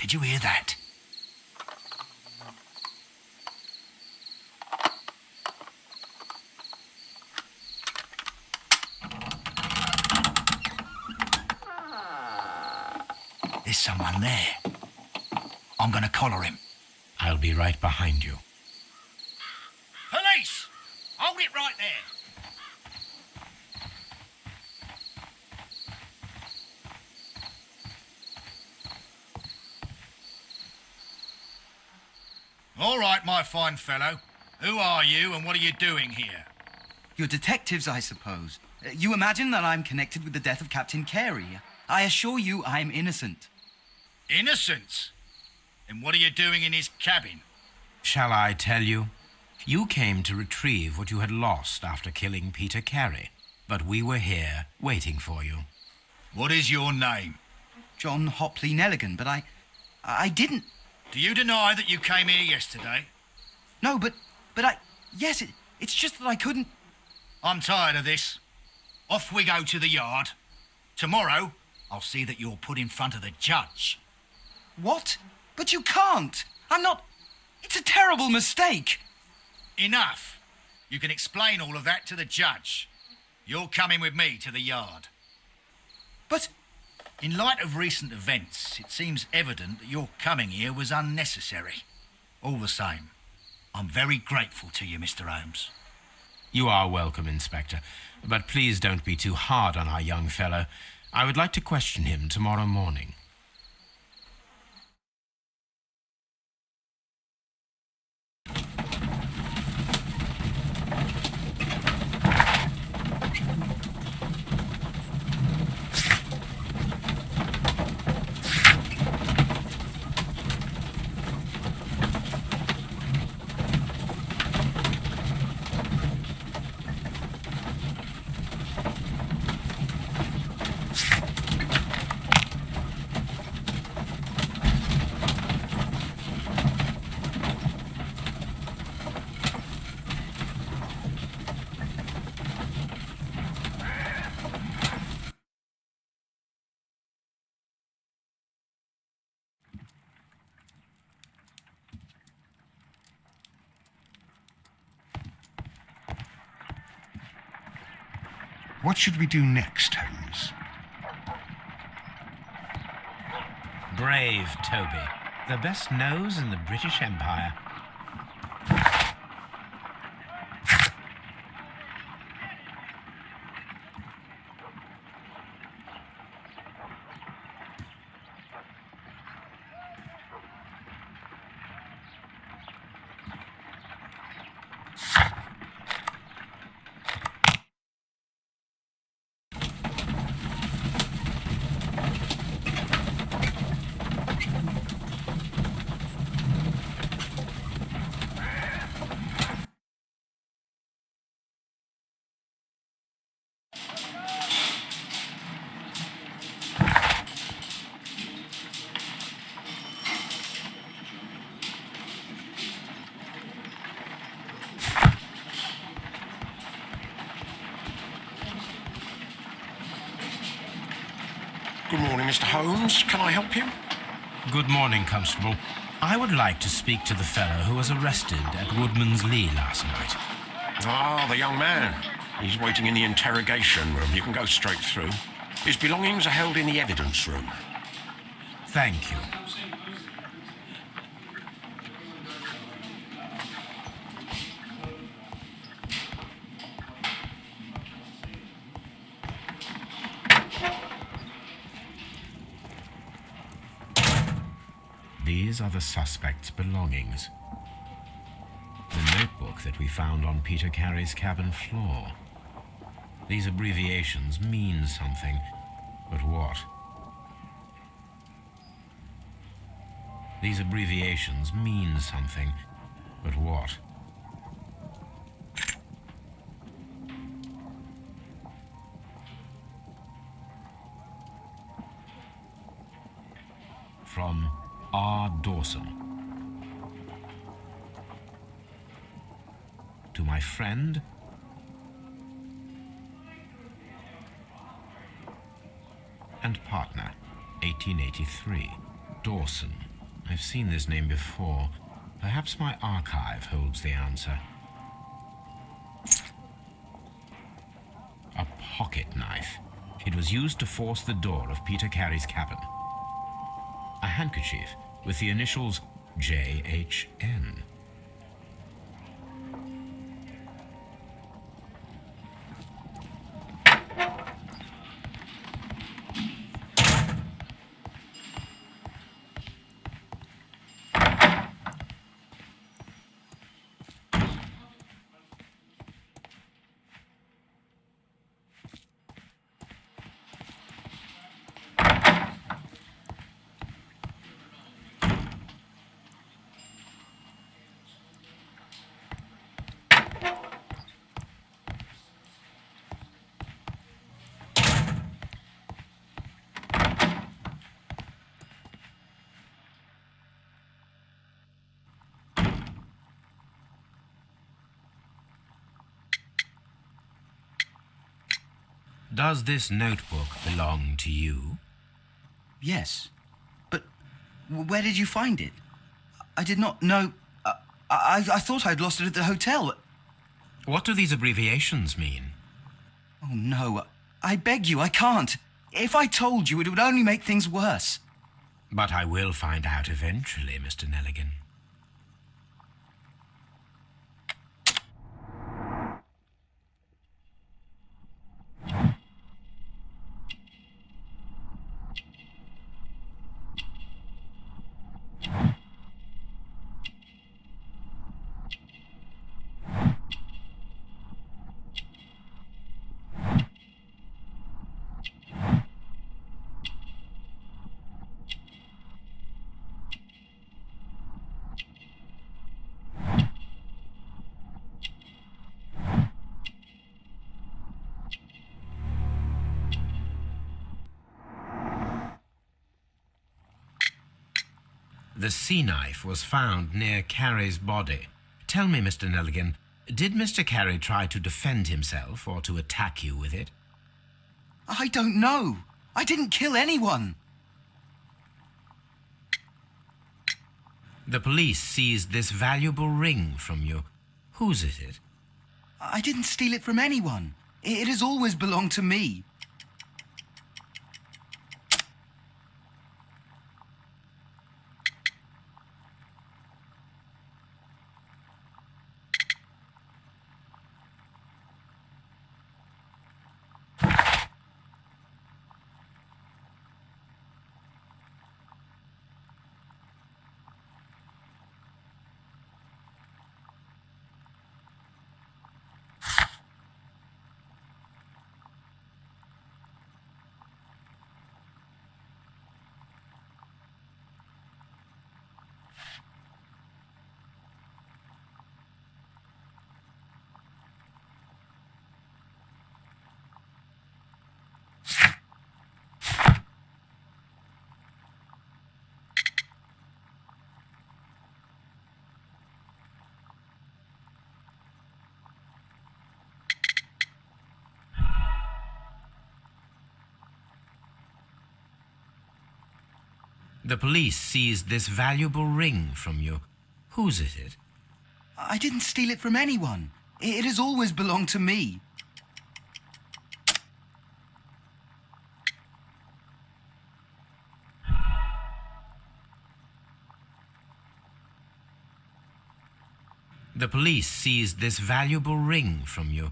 Did you hear that? There's someone there. I'm gonna collar him. I'll be right behind you. Police! Hold it right there. All right, my fine fellow. Who are you and what are you doing here? You're detectives, I suppose. You imagine that I'm connected with the death of Captain Carey. I assure you I'm innocent. Innocent? Then what are you doing in his cabin? Shall I tell you? You came to retrieve what you had lost after killing Peter Carey, but we were here waiting for you. What is your name? John Hopley Nelligan, but I didn't... Do you deny that you came here yesterday? No, but yes, it's just that I couldn't... I'm tired of this. Off we go to the yard. Tomorrow, I'll see that you're put in front of the judge. What? But you can't. I'm not... It's a terrible mistake. Enough. You can explain all of that to the judge. You're coming with me to the yard. But... In light of recent events, it seems evident that your coming here was unnecessary. All the same, I'm very grateful to you, Mr. Holmes. You are welcome, Inspector, but please don't be too hard on our young fellow. I would like to question him tomorrow morning. What should we do next, Holmes? Brave Toby, the best nose in the British Empire. Good morning, Mr. Holmes. Can I help you? Good morning, Constable. I would like to speak to the fellow who was arrested at Woodman's Lee last night. Ah, the young man. He's waiting in the interrogation room. You can go straight through. His belongings are held in the evidence room. Thank you. These are the suspect's belongings. The notebook that we found on Peter Carey's cabin floor. These abbreviations mean something, but what? These abbreviations mean something, but what? From R. Dawson. To my friend, and partner, 1883, Dawson. I've seen this name before. Perhaps my archive holds the answer. A pocket knife. It was used to force the door of Peter Carey's cabin. A handkerchief with the initials JHN. Does this notebook belong to you? Yes. But where did you find it? I did not know... I thought I'd lost it at the hotel. What do these abbreviations mean? Oh, no. I beg you, I can't. If I told you, it would only make things worse. But I will find out eventually, Mr. Nelligan. The sea knife was found near Carey's body. Tell me, Mr. Nelligan, did Mr. Carey try to defend himself or to attack you with it? I don't know. I didn't kill anyone. The police seized this valuable ring from you. Whose is it? I didn't steal it from anyone. It has always belonged to me. The police seized this valuable ring from you. Whose is it? I didn't steal it from anyone. It has always belonged to me. The police seized this valuable ring from you.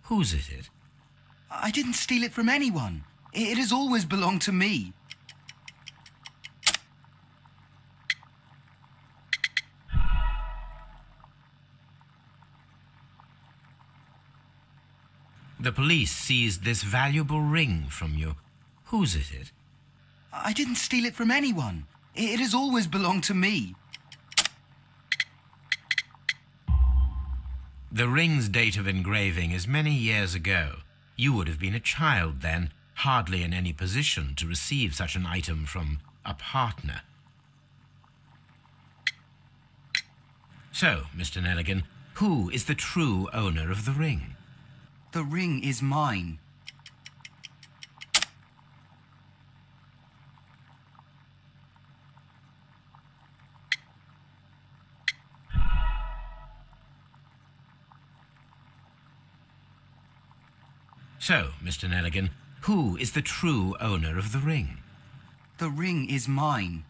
Whose is it? I didn't steal it from anyone. It has always belonged to me. The police seized this valuable ring from you. Whose is it? I didn't steal it from anyone. It has always belonged to me. The ring's date of engraving is many years ago. You would have been a child then, hardly in any position to receive such an item from a partner. So, Mr. Nelligan, who is the true owner of the ring? The ring is mine. So, Mr. Nelligan, who is the true owner of the ring? The ring is mine.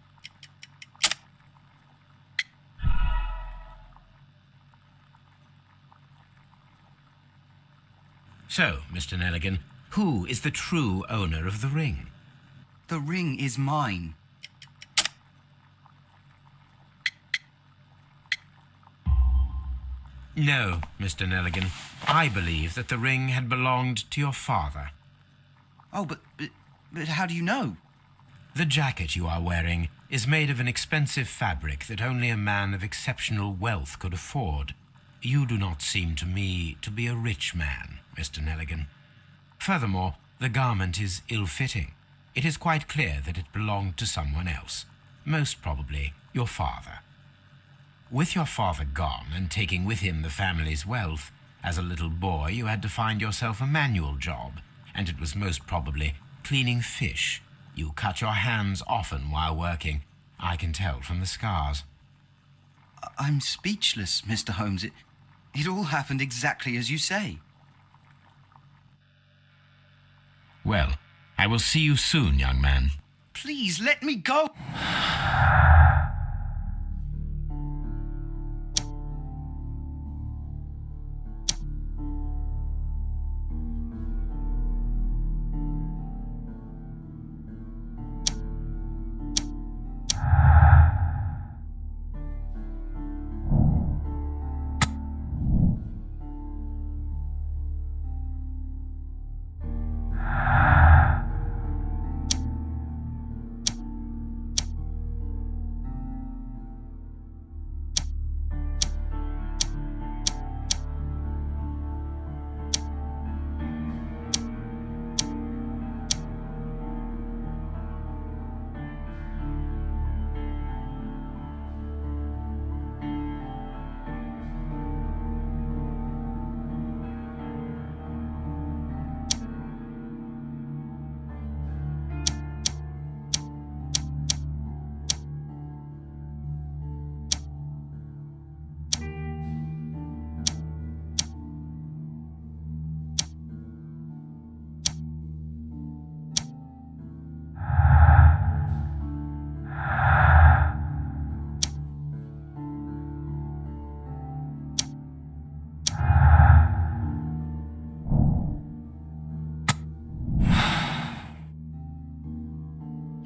So, Mr. Nelligan, who is the true owner of the ring? The ring is mine. No, Mr. Nelligan. I believe that the ring had belonged to your father. Oh, but how do you know? The jacket you are wearing is made of an expensive fabric that only a man of exceptional wealth could afford. You do not seem to me to be a rich man, Mr. Nelligan. Furthermore, the garment is ill-fitting. It is quite clear that it belonged to someone else, most probably your father. With your father gone and taking with him the family's wealth, as a little boy you had to find yourself a manual job, and it was most probably cleaning fish. You cut your hands often while working. I can tell from the scars. I'm speechless, Mr. Holmes. It all happened exactly as you say. Well, I will see you soon, young man. Please, let me go!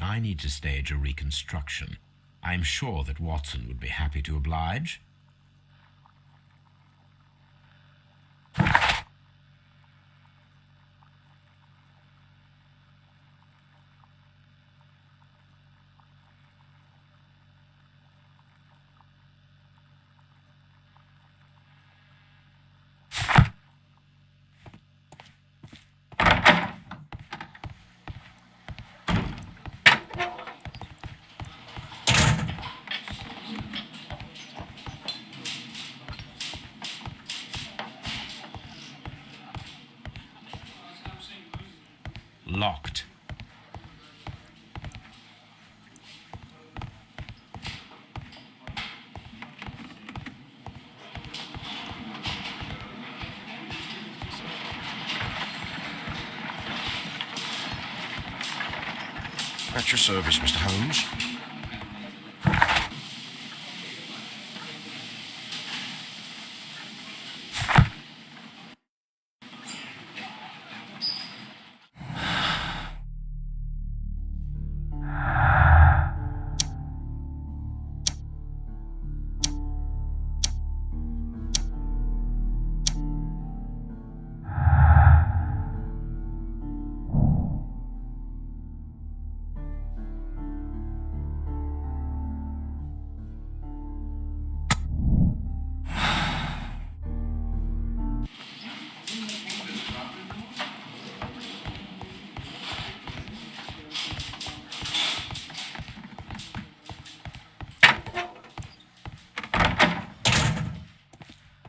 I need to stage a reconstruction. I am sure that Watson would be happy to oblige. Locked. At your service, Mr. Holmes.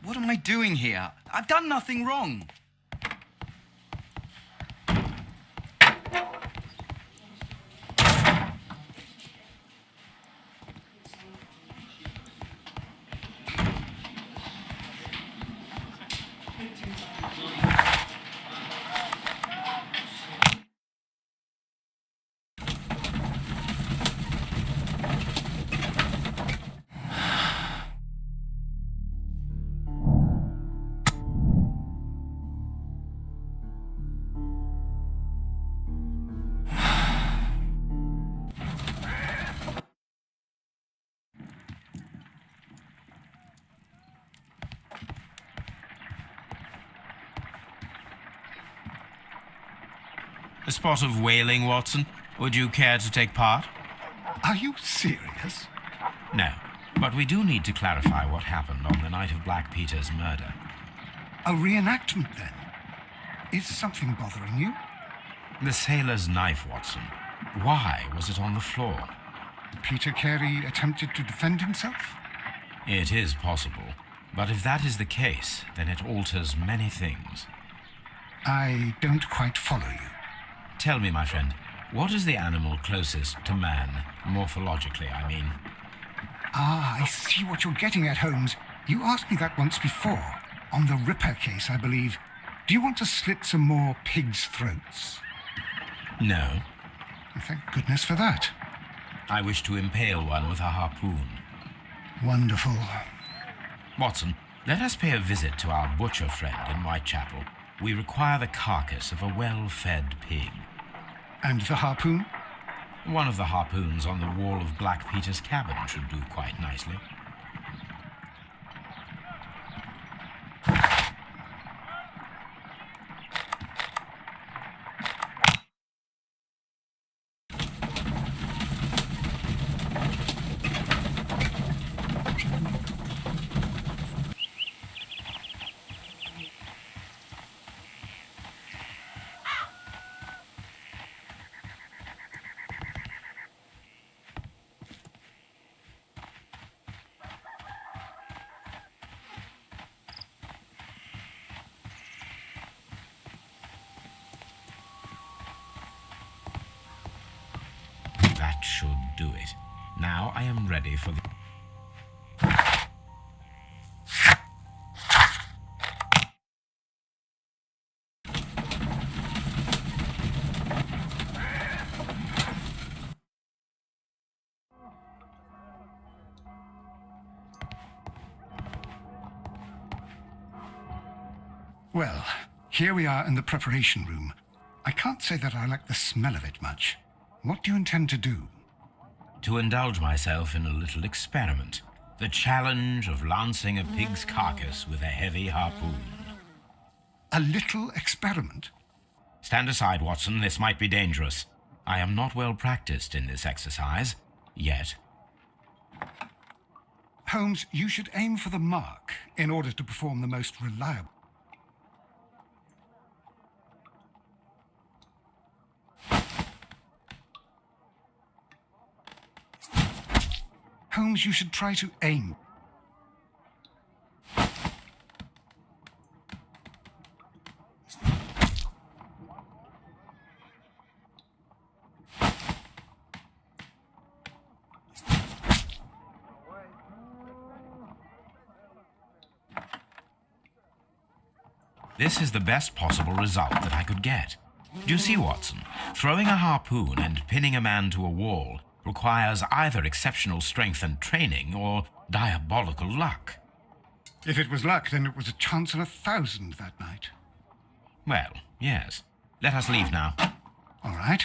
What am I doing here? I've done nothing wrong. A spot of whaling, Watson? Would you care to take part? Are you serious? No, but we do need to clarify what happened on the night of Black Peter's murder. A reenactment, then? Is something bothering you? The sailor's knife, Watson. Why was it on the floor? Peter Carey attempted to defend himself? It is possible, but if that is the case, then it alters many things. I don't quite follow you. Tell me, my friend, what is the animal closest to man, morphologically, I mean? Ah, I see what you're getting at, Holmes. You asked me that once before. On the Ripper case, I believe. Do you want to slit some more pigs' throats? No. Thank goodness for that. I wish to impale one with a harpoon. Wonderful. Watson, let us pay a visit to our butcher friend in Whitechapel. We require the carcass of a well-fed pig. And the harpoon? One of the harpoons on the wall of Black Peter's cabin should do quite nicely. That should do it. Now I am ready for the... Well, here we are in the preparation room. I can't say that I like the smell of it much. What do you intend to do? To indulge myself in a little experiment. The challenge of lancing a pig's carcass with a heavy harpoon. A little experiment? Stand aside, Watson. This might be dangerous. I am not well practiced in this exercise. Yet. Holmes, you should aim for the mark in order to perform the most reliable. Holmes, you should try to aim. This is the best possible result that I could get. Do you see, Watson? Throwing a harpoon and pinning a man to a wall requires either exceptional strength and training or diabolical luck. If it was luck, then it was a chance in 1,000 that night. Well, yes. Let us leave now. All right.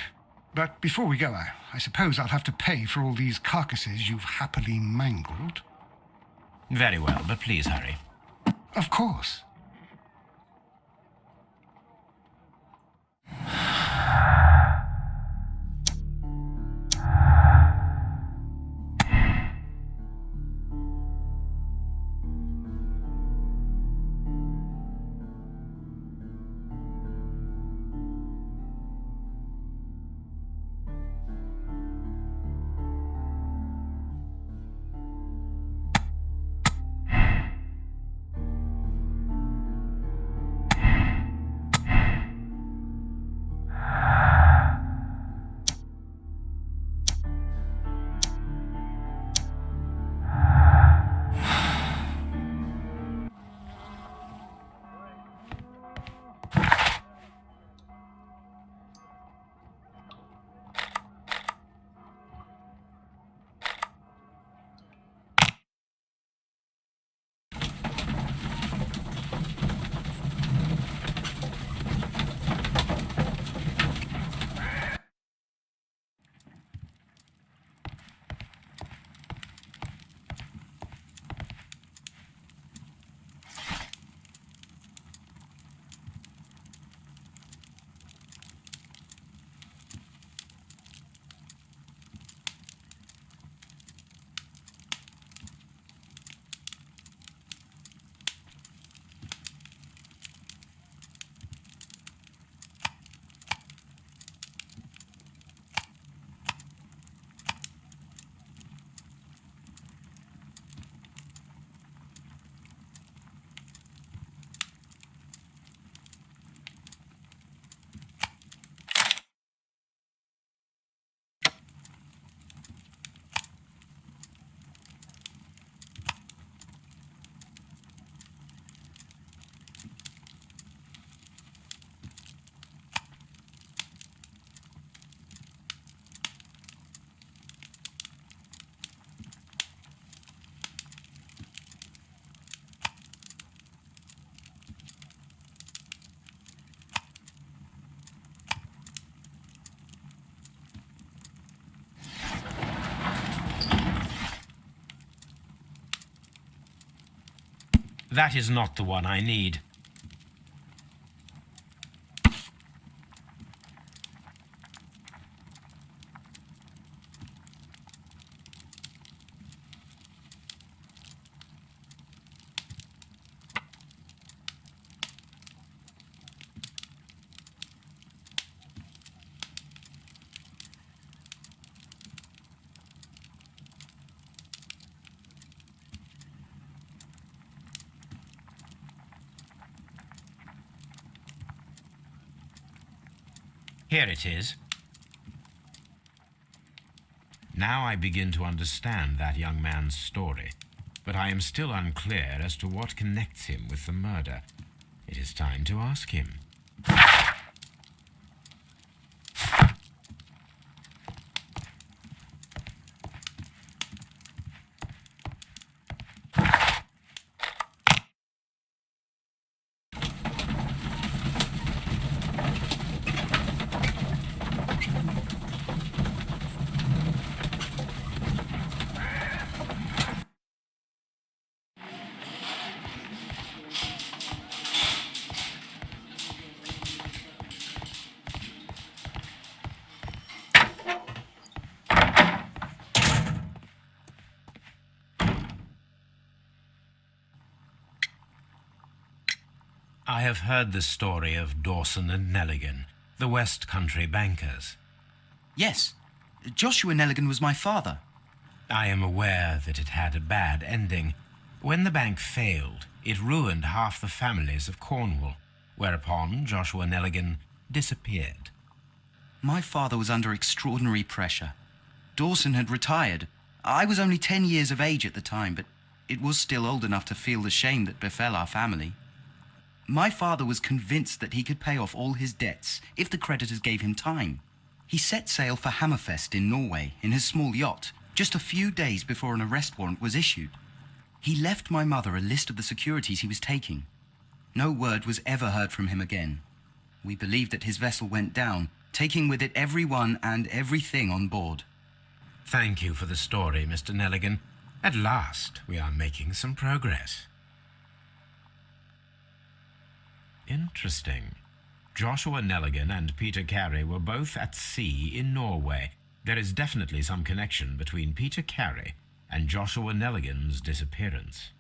But before we go, I suppose I'll have to pay for all these carcasses you've happily mangled. Very well, but please hurry. Of course. That is not the one I need. Here it is. Now I begin to understand that young man's story, but I am still unclear as to what connects him with the murder. It is time to ask him. I have heard the story of Dawson and Nelligan, the West Country bankers. Yes, Joshua Nelligan was my father. I am aware that it had a bad ending. When the bank failed, it ruined half the families of Cornwall, whereupon Joshua Nelligan disappeared. My father was under extraordinary pressure. Dawson had retired. I was only 10 years of age at the time, but it was still old enough to feel the shame that befell our family. My father was convinced that he could pay off all his debts if the creditors gave him time. He set sail for Hammerfest in Norway in his small yacht, just a few days before an arrest warrant was issued. He left my mother a list of the securities he was taking. No word was ever heard from him again. We believe that his vessel went down, taking with it everyone and everything on board. Thank you for the story, Mr. Nelligan. At last, we are making some progress. Interesting. Joshua Nelligan and Peter Carey were both at sea in Norway. There is definitely some connection between Peter Carey and Joshua Nelligan's disappearance.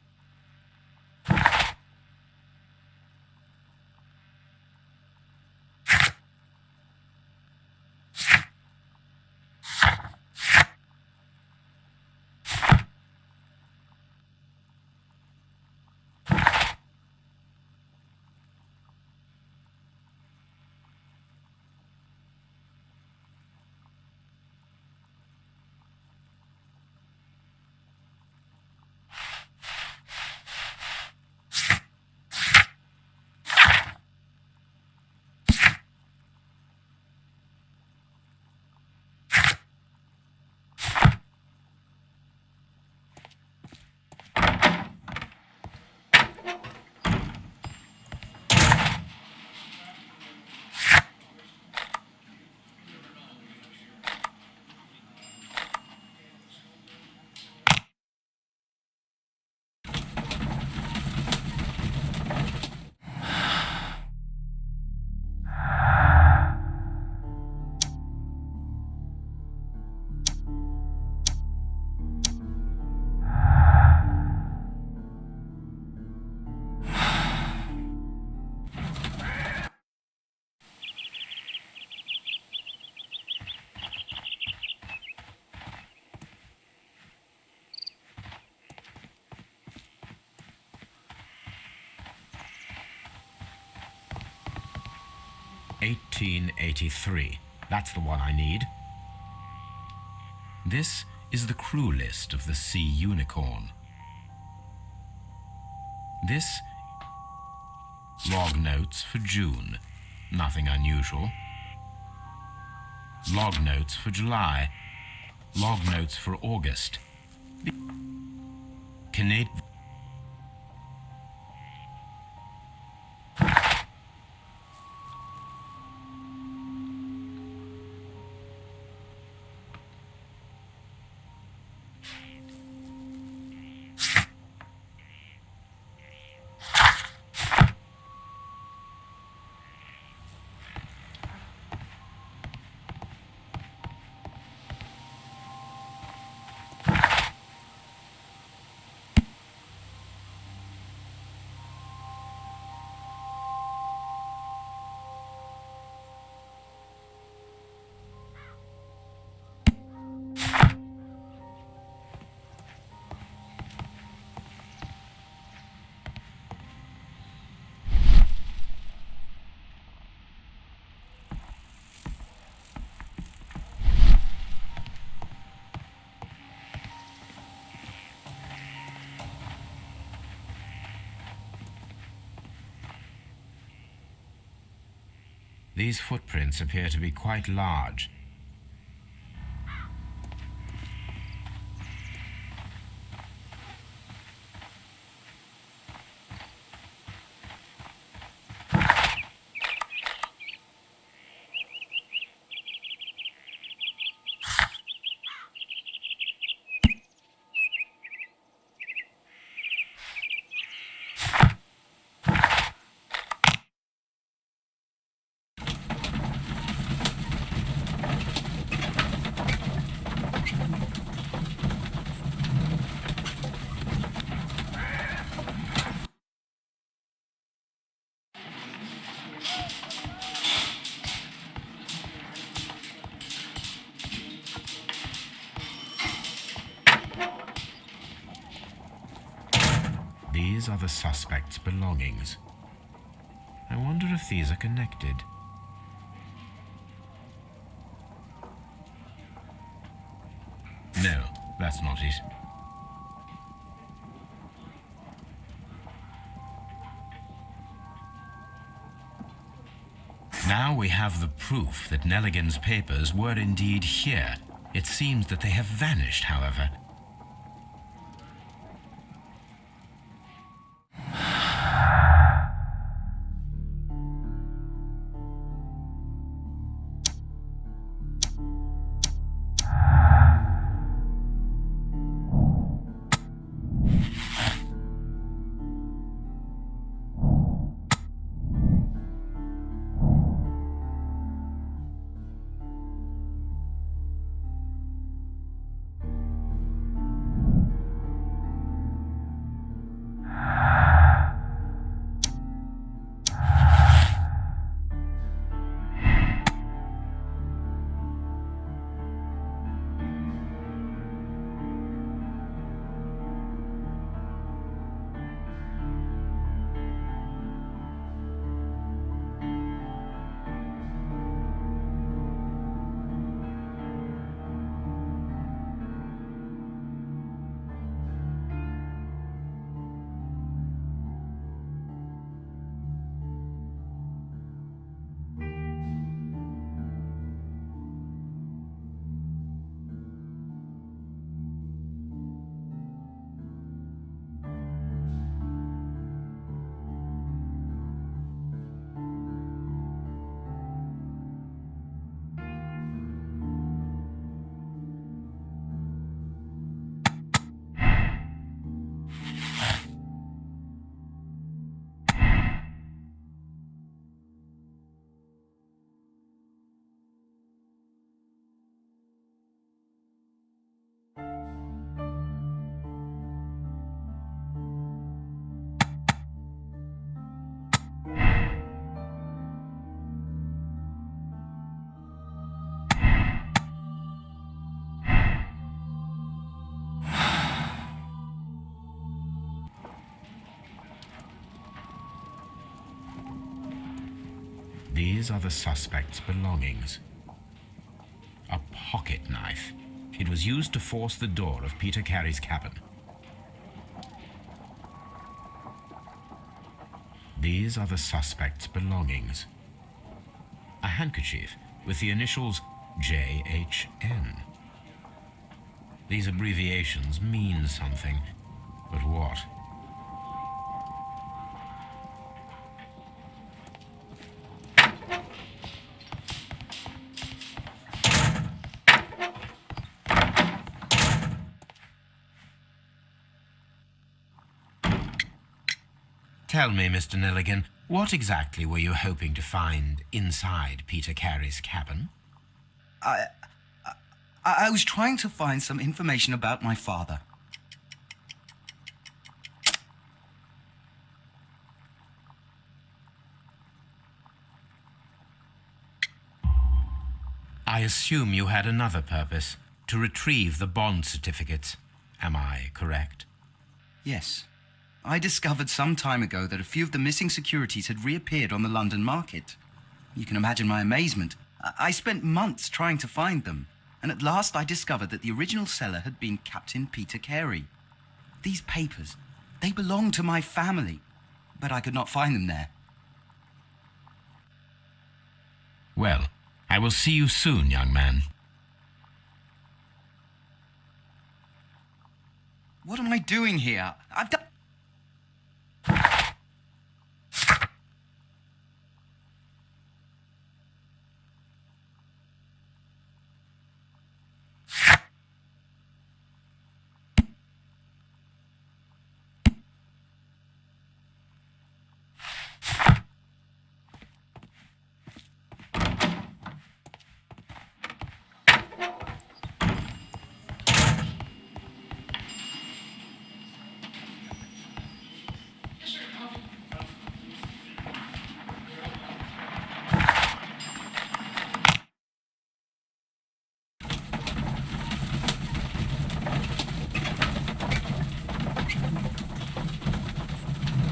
(1883). That's the one I need. This is the crew list of the Sea Unicorn. This log notes for June. Nothing unusual. Log notes for July. Log notes for August. Canadian. These footprints appear to be quite large. These are the suspect's belongings. I wonder if these are connected. No, that's not it. Now we have the proof that Nelligan's papers were indeed here. It seems that they have vanished, however. These are the suspect's belongings. A pocket knife. It was used to force the door of Peter Carey's cabin. These are the suspect's belongings. A handkerchief with the initials JHN. These abbreviations mean something, but what? Tell me, Mr. Nelligan, what exactly were you hoping to find inside Peter Carey's cabin? I was trying to find some information about my father. I assume you had another purpose, to retrieve the bond certificates. Am I correct? Yes. I discovered some time ago that a few of the missing securities had reappeared on the London market. You can imagine my amazement. I spent months trying to find them, and at last I discovered that the original seller had been Captain Peter Carey. These papers, they belonged to my family, but I could not find them there. Well, I will see you soon, young man. What am I doing here? I've done...